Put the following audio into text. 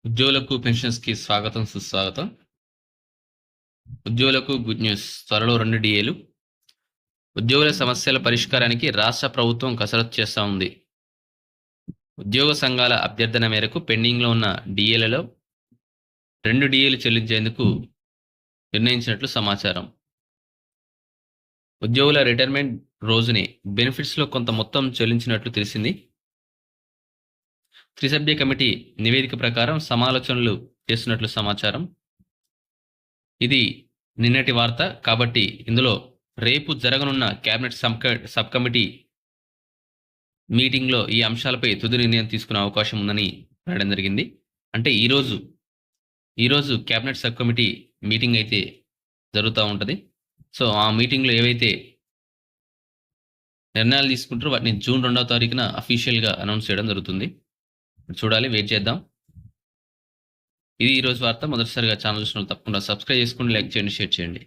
ఉద్యోగులకు పెన్షన్స్‌కి స్వాగతం, సుస్వాగతం. ఉద్యోగులకు గుడ్ న్యూస్. త్వరలో 2 డీఏలు. ఉద్యోగుల సమస్యల పరిష్కారానికి రాష్ట్ర ప్రభుత్వం కసరత్తు చేస్తా ఉంది. ఉద్యోగ సంఘాల అభ్యర్థన మేరకు పెండింగ్‌లో ఉన్న డీఏలలో 2 డీఏలు చెల్లించేందుకు నిర్ణయించినట్లు సమాచారం. ఉద్యోగుల రిటైర్మెంట్ రోజునే బెనిఫిట్స్‌లో కొంత మొత్తం చెల్లించినట్లు తెలిసింది. త్రిసభ్య కమిటీ నివేదిక ప్రకారం సమాలోచనలు చేస్తున్నట్లు సమాచారం. ఇది నిన్నటి వార్త కాబట్టి ఇందులో రేపు జరగనున్న కేబినెట్ సబ్ కమిటీ మీటింగ్‌లో ఈ అంశాలపై తుది నిర్ణయం తీసుకునే అవకాశం ఉందని అనడం జరిగింది. అంటే ఈరోజు కేబినెట్ సబ్ కమిటీ మీటింగ్ అయితే జరుగుతా ఉంటది. సో, ఆ మీటింగ్‌లో ఏవైతే నిర్ణయాలు తీసుకుంటారో వాటిని జూన్ 2వ తారీఖున అఫీషియల్‌గా అనౌన్స్ చేయడం జరుగుతుంది. చూడాలి, వెయిట్ చేద్దాం. ఇది ఈరోజు వార్త. మొదటిసారిగా ఛానల్ చూసిన వాళ్ళు తప్పకుండా సబ్స్క్రైబ్ చేసుకోండి, లైక్ చేయండి, షేర్ చేయండి.